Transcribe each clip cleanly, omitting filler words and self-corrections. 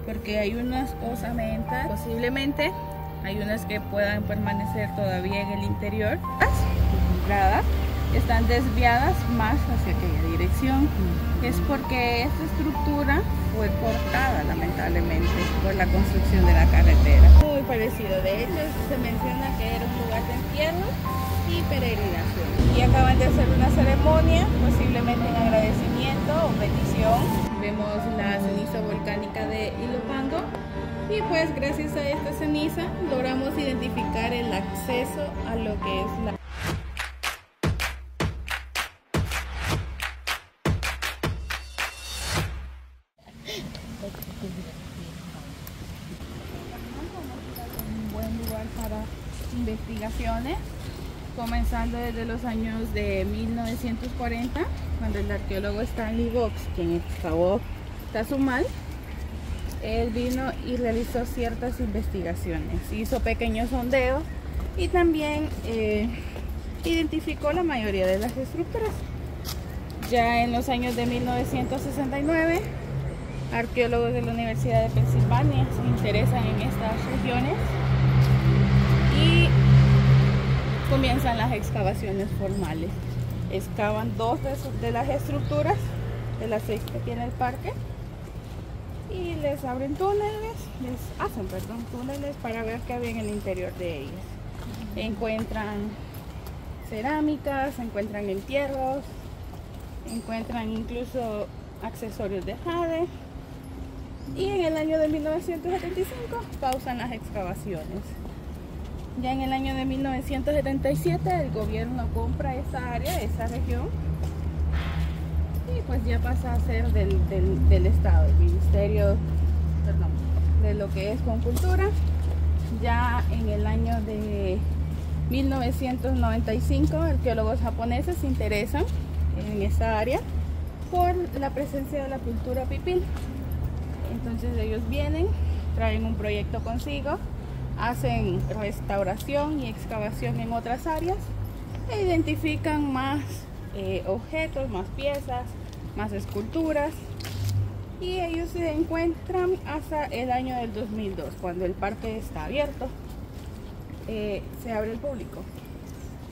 porque hay unas osamentas, posiblemente hay unas que puedan permanecer todavía en el interior. Las entradas están desviadas más hacia aquella dirección. Es porque esta estructura fue cortada lamentablemente por la construcción de la carretera. Muy parecido, de hecho se menciona que era un lugar de entierro y peregrinación. Y acaban de hacer una ceremonia, posiblemente en agradecimiento o petición. Vemos la ceniza volcánica de Ilopango y pues gracias a esta ceniza logramos identificar el acceso a lo que es la un buen lugar para investigaciones, comenzando desde los años de 1940, cuando el arqueólogo Stanley Box, quien excavó Tazumal, él vino y realizó ciertas investigaciones, hizo pequeños sondeos y también identificó la mayoría de las estructuras. Ya en los años de 1969, arqueólogos de la Universidad de Pensilvania se interesan en estas regiones y comienzan las excavaciones formales. Excavan dos de las estructuras de las 6 que tiene el parque y les abren túneles, túneles para ver qué había en el interior de ellas. Encuentran cerámicas, encuentran entierros, encuentran incluso accesorios de jade. Y en el año de 1975 pausan las excavaciones. Ya en el año de 1977 el gobierno compra esa área, esa región, y pues ya pasa a ser del Estado, el Ministerio de lo que es con cultura. Ya en el año de 1995 arqueólogos japoneses se interesan en esa área por la presencia de la cultura pipil. Entonces ellos vienen, traen un proyecto consigo, hacen restauración y excavación en otras áreas e identifican más objetos, más piezas, más esculturas, y ellos se encuentran hasta el año del 2002, cuando el parque está abierto, se abre al público.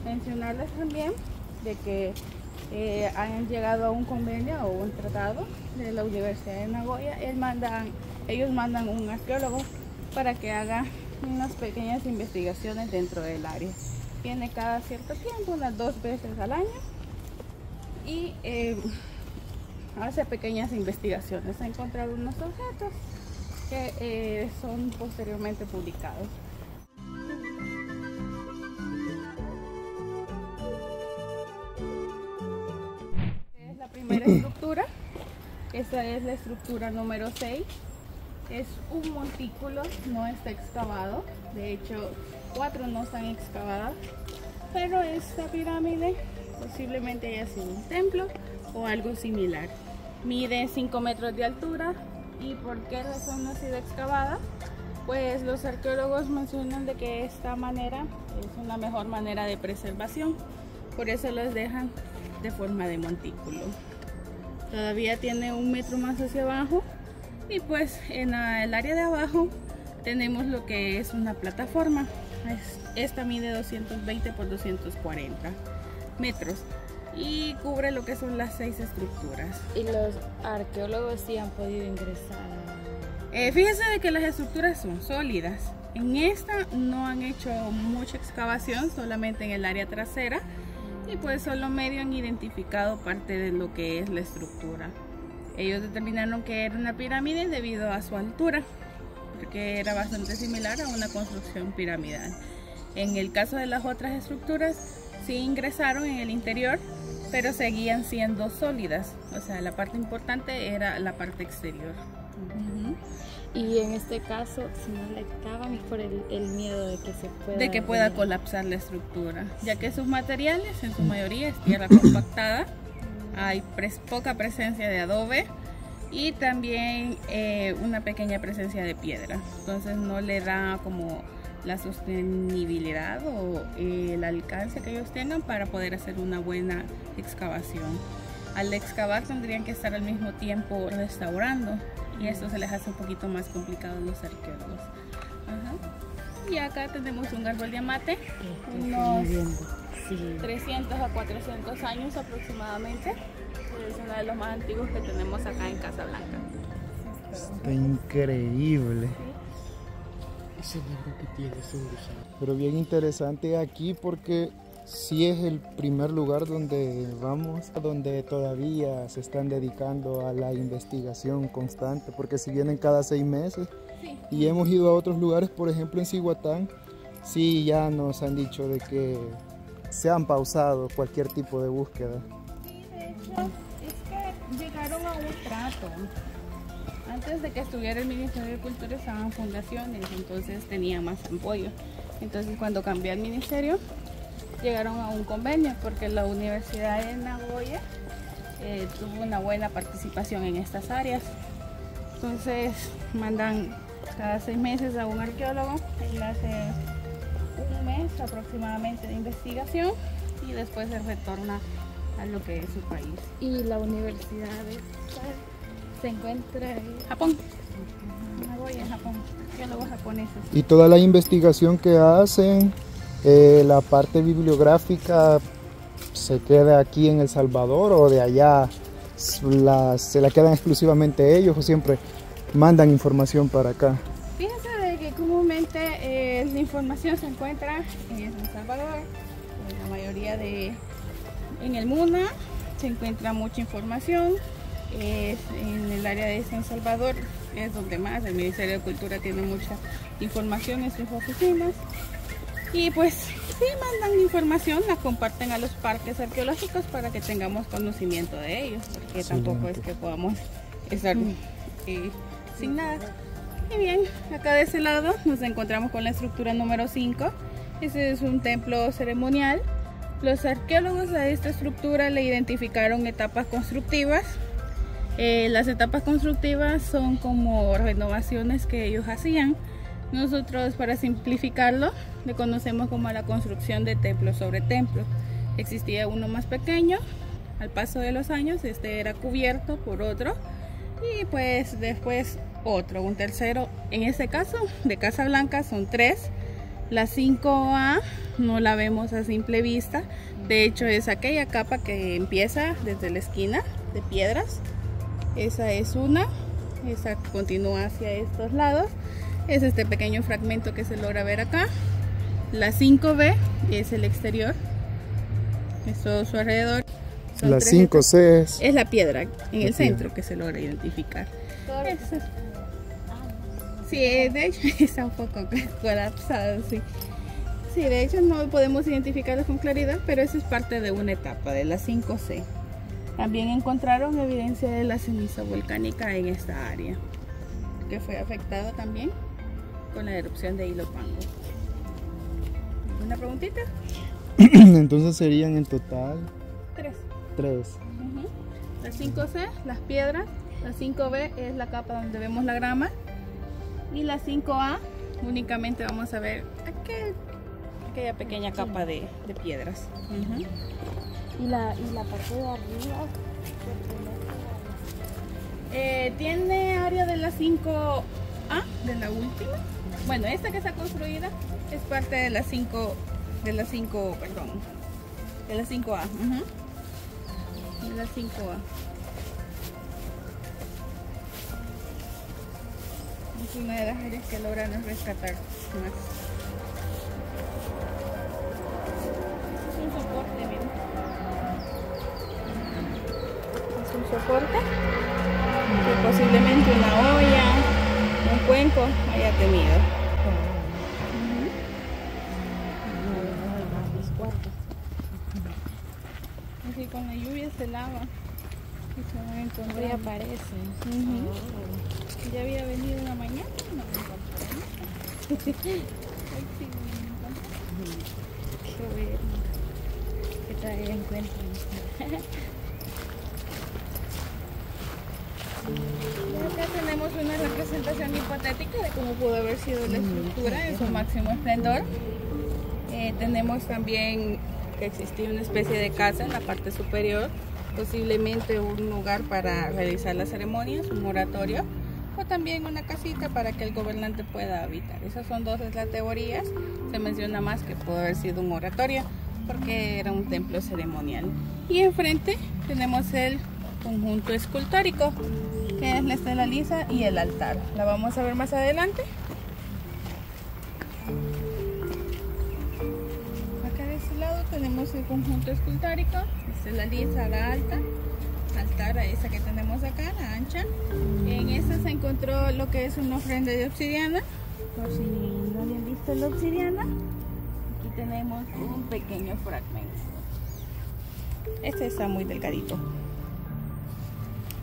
Mencionarles también de que han llegado a un convenio o un tratado de la Universidad de Nagoya. Ellos mandan un arqueólogo para que haga unas pequeñas investigaciones dentro del área. Viene cada cierto tiempo, unas 2 veces al año, y hace pequeñas investigaciones. Ha encontrado unos objetos que son posteriormente publicados. Primera estructura, esta es la estructura número 6, es un montículo, no está excavado, de hecho 4 no están excavadas, pero esta pirámide posiblemente haya sido un templo o algo similar. Mide 5 metros de altura. ¿Y por qué razón no ha sido excavada? Pues los arqueólogos mencionan de que esta manera es una mejor manera de preservación, por eso los dejan de forma de montículo. Todavía tiene 1 metro más hacia abajo, y pues en el área de abajo tenemos lo que es una plataforma. Esta mide 220 por 240 metros y cubre lo que son las 6 estructuras. ¿Y los arqueólogos sí han podido ingresar? Fíjense de que las estructuras son sólidas. En esta no han hecho mucha excavación, solamente en el área trasera, y pues solo medio han identificado parte de lo que es la estructura. Ellos determinaron que era una pirámide debido a su altura, porque era bastante similar a una construcción piramidal. En el caso de las otras estructuras, sí ingresaron en el interior, pero seguían siendo sólidas. O sea, la parte importante era la parte exterior. Y en este caso, si no le excavan, es por el miedo de que pueda colapsar la estructura, ya que sus materiales en su mayoría es tierra compactada, hay poca presencia de adobe y también una pequeña presencia de piedra, entonces no le da como la sostenibilidad o el alcance que ellos tengan para poder hacer una buena excavación. Al excavar tendrían que estar al mismo tiempo restaurando, y esto se les hace un poquito más complicado a los arqueólogos. Y acá tenemos un árbol de amate, unos 300 a 400 años aproximadamente. Es uno de los más antiguos que tenemos acá en Casablanca. Está increíble. Ese libro que tiene es un gusano. Pero bien interesante aquí porque sí es el primer lugar donde vamos, donde todavía se están dedicando a la investigación constante, porque si vienen cada 6 meses y hemos ido a otros lugares, por ejemplo en Cihuatán, sí ya nos han dicho de que se han pausado cualquier tipo de búsqueda. Sí, de hecho, es que llegaron a un trato. Antes de que estuviera el Ministerio de Cultura estaban fundaciones, entonces tenían más apoyo. Entonces cuando cambió el ministerio, llegaron a un convenio porque la Universidad de Nagoya tuvo una buena participación en estas áreas. Entonces mandan cada 6 meses a un arqueólogo, él hace un mes aproximadamente de investigación y después se retorna a lo que es su país. Y la universidad se encuentra en Japón. Nagoya, Japón, arqueólogos japoneses. Y toda la investigación que hacen, la parte bibliográfica, ¿se queda aquí en El Salvador o de allá se la quedan exclusivamente ellos o siempre mandan información para acá? Fíjense de que comúnmente la información se encuentra en El Salvador, en la mayoría en el MUNA se encuentra mucha información. En el área de San Salvador es donde más el Ministerio de Cultura tiene mucha información en sus oficinas y pues sí mandan información, la comparten a los parques arqueológicos para que tengamos conocimiento de ellos, porque tampoco es que podamos estar sin nada. Y bien, acá de ese lado nos encontramos con la estructura número 5. Ese es un templo ceremonial. Los arqueólogos a esta estructura le identificaron etapas constructivas. Las etapas constructivas son como renovaciones que ellos hacían. Nosotros, para simplificarlo, le conocemos como la construcción de templo sobre templo. Existía uno más pequeño, al paso de los años este era cubierto por otro y pues después otro, un tercero. En este caso de Casablanca son 3. La 5A no la vemos a simple vista, de hecho es aquella capa que empieza desde la esquina de piedras. Esa es una, esa continúa hacia estos lados, es este pequeño fragmento que se logra ver acá. La 5B es el exterior, es todo su alrededor. Son la 5C es la piedra en el centro que se logra identificar. Sí, de hecho está un poco colapsado, sí. Sí, de hecho no podemos identificarlo con claridad, pero eso es parte de una etapa de la 5C. También encontraron evidencia de la ceniza volcánica en esta área, que fue afectada también con la erupción de Ilopango. ¿Una preguntita? Entonces serían en total 3. La 5C, las piedras. La 5B es la capa donde vemos la grama. Y la 5A únicamente vamos a ver aquella pequeña capa de piedras. ¿Y la parte de arriba? Tiene área de la 5A, de la última. Bueno, esta que está construida es parte de la 5A. De la 5A. De la 5A. Es una de las áreas que logran rescatar más. Es un soporte, miren. Es un soporte que posiblemente una olla, un cuenco haya tenido. Así con la lluvia se lava y se va a encontrar. Reaparece. Ya había venido en la mañana, no me encontré. Qué bueno que todavía encuentran. Y acá tenemos una representación hipotética de cómo pudo haber sido la estructura en su máximo esplendor. Tenemos también que existía una especie de casa en la parte superior, posiblemente un lugar para realizar las ceremonias, un oratorio. o también una casita para que el gobernante pueda habitar. Esas son dos de las teorías. Se menciona más que pudo haber sido un oratorio porque era un templo ceremonial. Y enfrente tenemos el conjunto escultórico, que es la estela lisa y el altar. La vamos a ver más adelante. Acá de este lado tenemos el conjunto escultórico, estela lisa, la alta, altar a esa que tenemos acá, la ancha. En esta se encontró lo que es una ofrenda de obsidiana, por si no habían visto la obsidiana. Aquí tenemos un pequeño fragmento. Este está muy delgadito.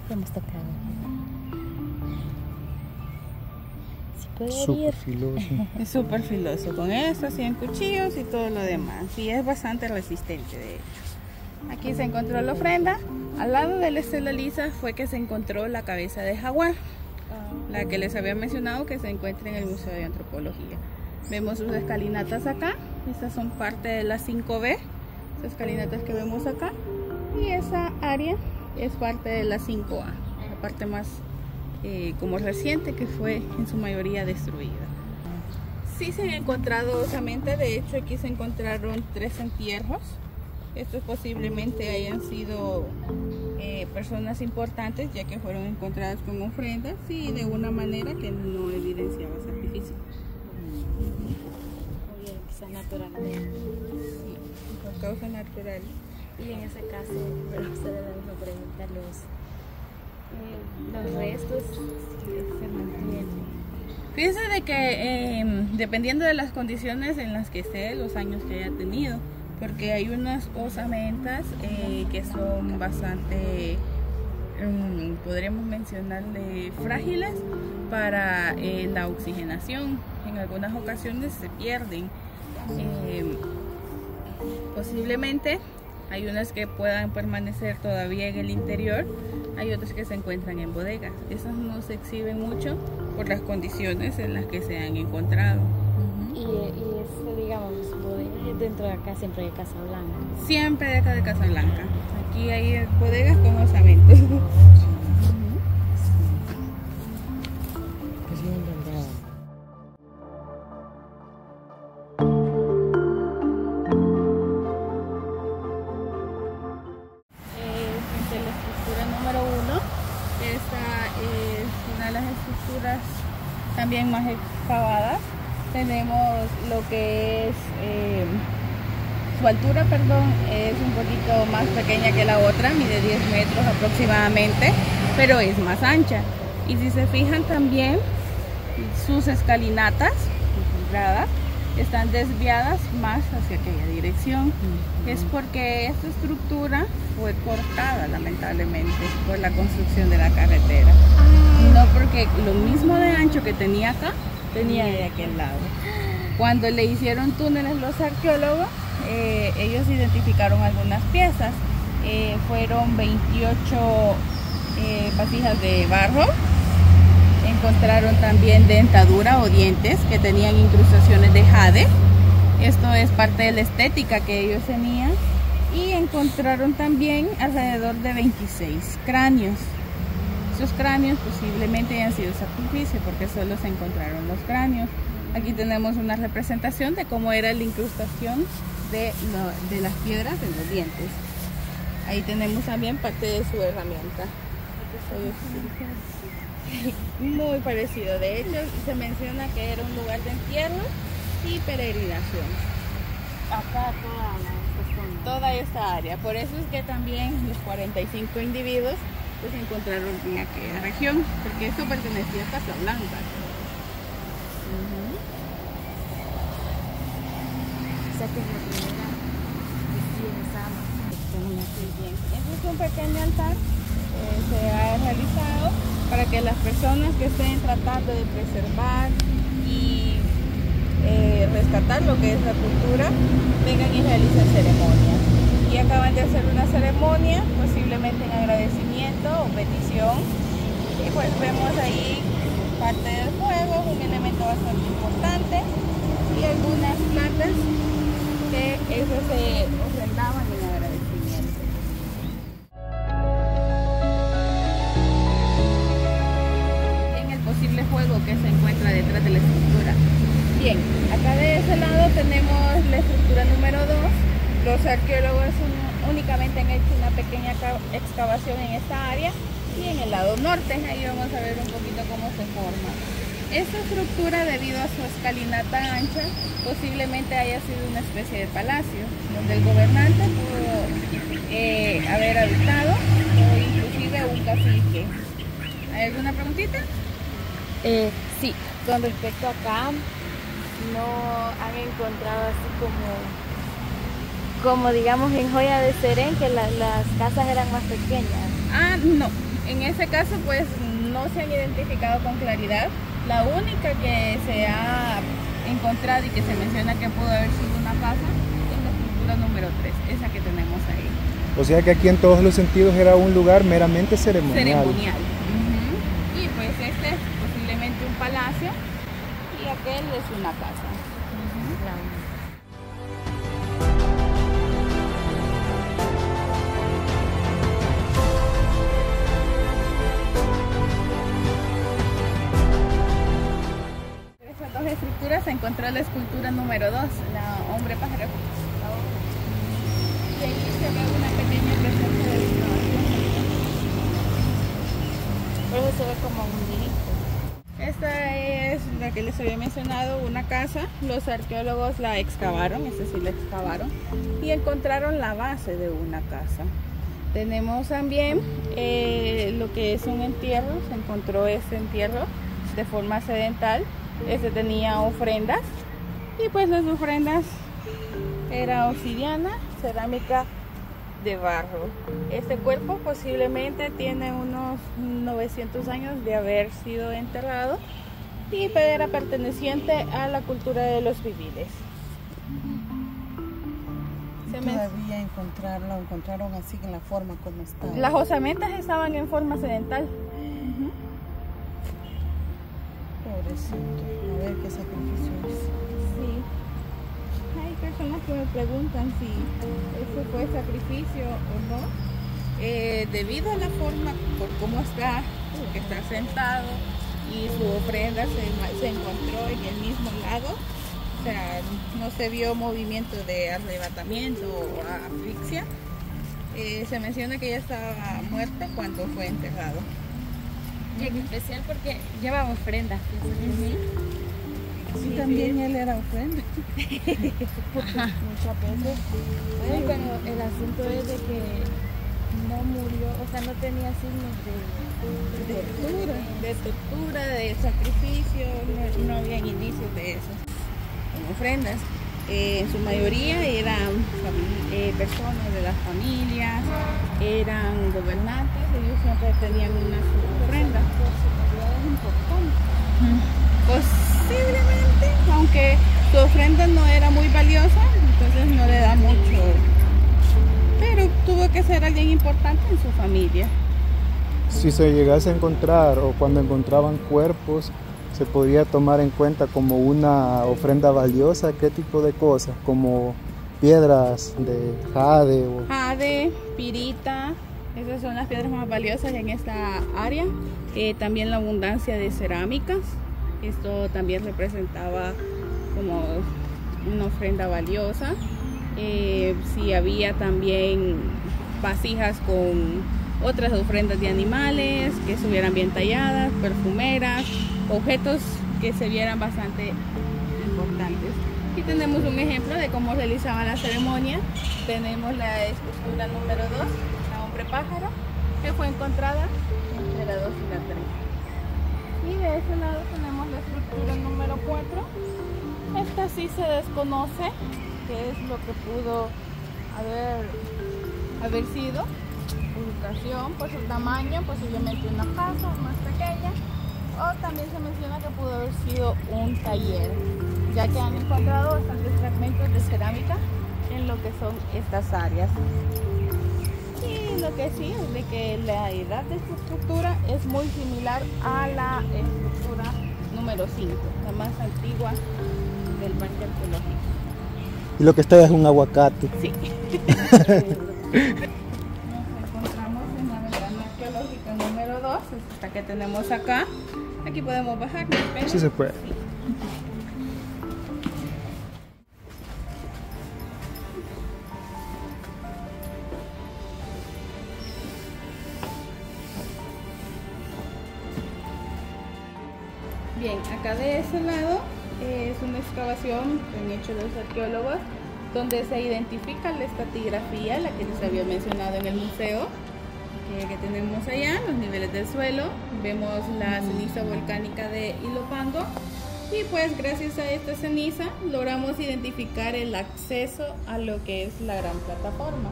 Lo hemos tocado. Súper filoso. Es súper filoso, con esto, 100 cuchillos y todo lo demás. Y es bastante resistente, de hecho. Aquí se encontró la ofrenda. Al lado de la estela lisa fue que se encontró la cabeza de jaguar, la que les había mencionado que se encuentra en el Museo de Antropología. Vemos sus escalinatas acá. Estas son parte de las 5B, esas escalinatas que vemos acá. Y esa área es parte de la 5A, la parte más como reciente, que fue en su mayoría destruida. Sí se han encontrado osamentas, de hecho aquí se encontraron 3 entierros. Estos posiblemente hayan sido personas importantes, ya que fueron encontradas con ofrendas y de una manera que no evidenciaba sacrificio. Muy bien, quizás naturalmente. Sí, por causa natural. Y en ese caso, pero usted le da una pregunta, los restos se mantienen. Fíjense de que dependiendo de las condiciones en las que esté, los años que haya tenido, porque hay unas osamentas que son bastante, podríamos mencionarle, frágiles para la oxigenación. En algunas ocasiones se pierden. Posiblemente hay unas que puedan permanecer todavía en el interior, hay otras que se encuentran en bodegas. Esas no se exhiben mucho por las condiciones en las que se han encontrado. Y es, digamos, bodega dentro de acá, siempre de Casa Blanca. Siempre de acá de Casa Blanca. Aquí hay bodegas con osamentos. También más excavadas. Tenemos lo que es su altura, perdón, es un poquito más pequeña que la otra, mide 10 metros aproximadamente, pero es más ancha. Y si se fijan también, sus escalinatas encontradas están desviadas más hacia aquella dirección. Es porque esta estructura fue cortada lamentablemente por la construcción de la carretera. No porque lo mismo de ancho que tenía acá, tenía de aquel lado. Cuando le hicieron túneles los arqueólogos, ellos identificaron algunas piezas. Fueron 28 vasijas de barro. Encontraron también dentadura o dientes que tenían incrustaciones de jade. Esto es parte de la estética que ellos tenían. Y encontraron también alrededor de 26 cráneos. Esos cráneos posiblemente hayan sido sacrificio porque solo se encontraron los cráneos. Aquí tenemos una representación de cómo era la incrustación de las piedras en los dientes. Ahí tenemos también parte de su herramienta. Muy parecido, de hecho se menciona que era un lugar de entierro y peregrinación. Acá Toda esta área, por eso es que también los 45 individuos pues se encontraron en aquella región, porque esto pertenecía a Casa Blanca. O sea que es la primera Este es un pequeño altar que se ha realizado para que las personas que estén tratando de preservar y rescatar lo que es la cultura vengan y realicen ceremonias. Y acaban de hacer una ceremonia, posiblemente en agradecimiento o petición. Y pues vemos ahí parte del fuego, un elemento bastante importante, y algunas plantas que eso se ofrendaban en agradecimiento. En el encuentra detrás de la estructura. Bien, acá de ese lado tenemos la estructura número 2. Los arqueólogos únicamente han hecho una pequeña excavación en esta área y en el lado norte, ahí vamos a ver un poquito cómo se forma. Esta estructura, debido a su escalinata ancha, posiblemente haya sido una especie de palacio, donde el gobernante pudo haber habitado, o inclusive un cacique. ¿Hay alguna preguntita? Sí, con respecto acá, no han encontrado así como digamos en Joya de Serén, que las casas eran más pequeñas. Ah, no, en ese caso pues no se han identificado con claridad. La única que se ha encontrado y que se menciona que pudo haber sido una casa es la estructura número 3, esa que tenemos ahí. O sea que aquí en todos los sentidos era un lugar meramente ceremonial. Y pues este es posiblemente un palacio y aquel es una casa. Estructuras se encontró la escultura número 2, la hombre pájaro. Y ahí se ve una pequeña presencia de excavación. Por eso se ve como un hilito. Esta es la que les había mencionado, una casa. Los arqueólogos la excavaron, esta sí la excavaron, y encontraron la base de una casa. Tenemos también lo que es un entierro, se encontró este entierro de forma accidental. Este tenía ofrendas y pues las ofrendas era obsidiana, cerámica de barro. Este cuerpo posiblemente tiene unos 900 años de haber sido enterrado y era perteneciente a la cultura de los viviles. Todavía encontraron así en la forma como estaba. Las osamentas estaban en forma accidental. Pobrecito, a ver qué sacrificio es. Sí. Hay personas que me preguntan si eso fue sacrificio o no. Debido a la forma, por cómo está, que está sentado y su ofrenda se encontró en el mismo lago, o sea, no se vio movimiento de arrebatamiento o asfixia. Se menciona que ella estaba muerta cuando fue enterrado. Y en especial porque lleva ofrendas. Sí, también él era ofrenda. Muchas veces. Bueno, pero el asunto es de que no murió, o sea, no tenía signos de tortura, de sacrificio, no había indicios de eso. En ofrendas, en su mayoría eran personas de las familias, eran gobernantes, ellos siempre tenían una ofrenda. Posiblemente, aunque su ofrenda no era muy valiosa, entonces no le da mucho, pero tuvo que ser alguien importante en su familia. Si se llegase a encontrar o cuando encontraban cuerpos, se podría tomar en cuenta como una ofrenda valiosa. ¿Qué tipo de cosas? Como piedras de jade o... Jade, pirita, esas son las piedras más valiosas en esta área. También la abundancia de cerámicas, esto también representaba como una ofrenda valiosa. Si había también vasijas con otras ofrendas de animales que estuvieran bien talladas, perfumeras, objetos que se vieran bastante importantes. Aquí tenemos un ejemplo de cómo realizaban la ceremonia. Tenemos la escultura número 2, la hombre pájaro, que fue encontrada entre la 2 y la 3. Y de ese lado tenemos la estructura número 4. Esta sí se desconoce qué es lo que pudo haber sido. Ubicación, por su tamaño, posiblemente una casa más pequeña, o también se menciona que pudo haber sido un taller, ya que han encontrado bastantes fragmentos de cerámica en lo que son estas áreas. Y lo que sí es de que la edad de esta estructura es muy similar a la estructura número 5, la más antigua del parque arqueológico. Y lo que está es un aguacate. Sí. Número 2, esta que tenemos acá, Aquí podemos bajar, ¿no? Sí se puede. Sí. Bien, acá de ese lado es una excavación que han hecho los arqueólogos donde se identifica la estratigrafía, la que les había mencionado en el museo que tenemos allá, los niveles del suelo. Vemos la ceniza volcánica de Ilopango y pues gracias a esta ceniza logramos identificar el acceso a lo que es la gran plataforma.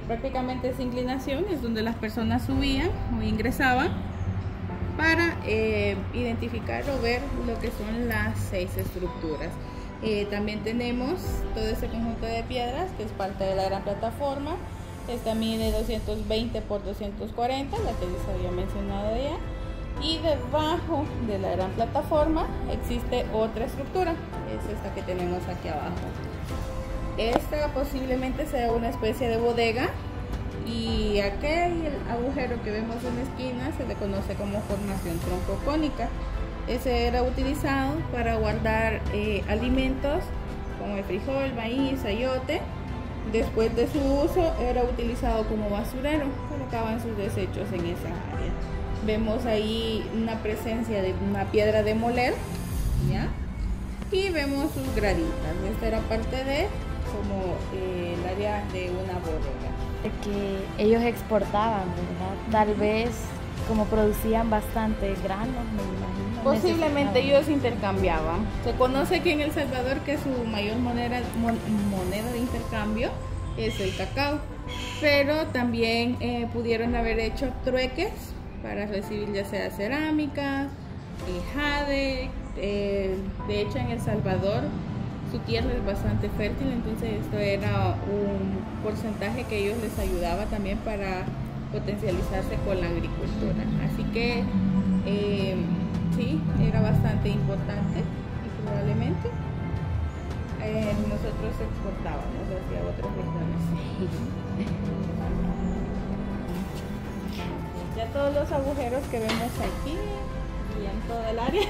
Prácticamente esa inclinación es donde las personas subían o ingresaban para identificar o ver lo que son las 6 estructuras. También tenemos todo ese conjunto de piedras que es parte de la gran plataforma. Esta mide 220 por 240, la que les había mencionado ya. Y debajo de la gran plataforma existe otra estructura, es esta que tenemos aquí abajo. Esta posiblemente sea una especie de bodega. Y aquel agujero que vemos en la esquina se le conoce como formación troncocónica. Ese era utilizado para guardar alimentos como el frijol, maíz, ayote. Después de su uso era utilizado como basurero, colocaban sus desechos en esa área. Vemos ahí una presencia de una piedra de moler, ¿ya? Y vemos sus graditas. Esta era parte de como el área de una bodega. Que ellos exportaban, ¿verdad? Tal vez como producían bastante granos, me imagino. Posiblemente ellos intercambiaban. Se conoce que en El Salvador que su mayor moneda de intercambio es el cacao, pero también pudieron haber hecho trueques para recibir ya sea cerámica, jade. De hecho en El Salvador su tierra es bastante fértil, entonces esto era un porcentaje que ellos les ayudaba también para potencializarse con la agricultura. Así que sí, era bastante importante y probablemente nosotros exportábamos hacia otras regiones. Ya todos los agujeros que vemos aquí y en toda el área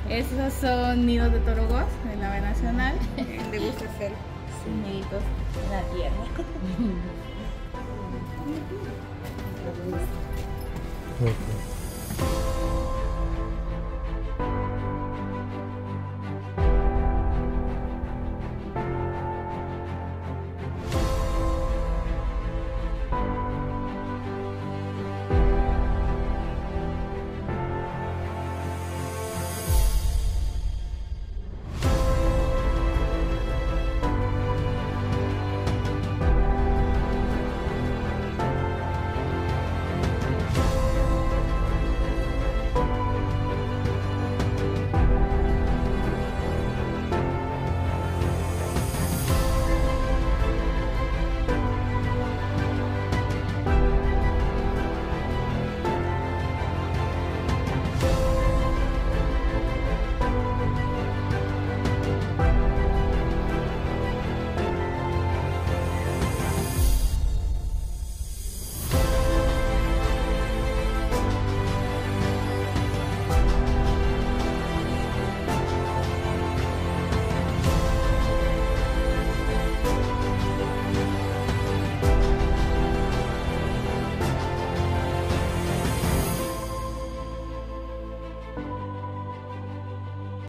esos son nidos de torogos de la ave nacional. Le gusta hacer sus niditos en la tierra. Okay.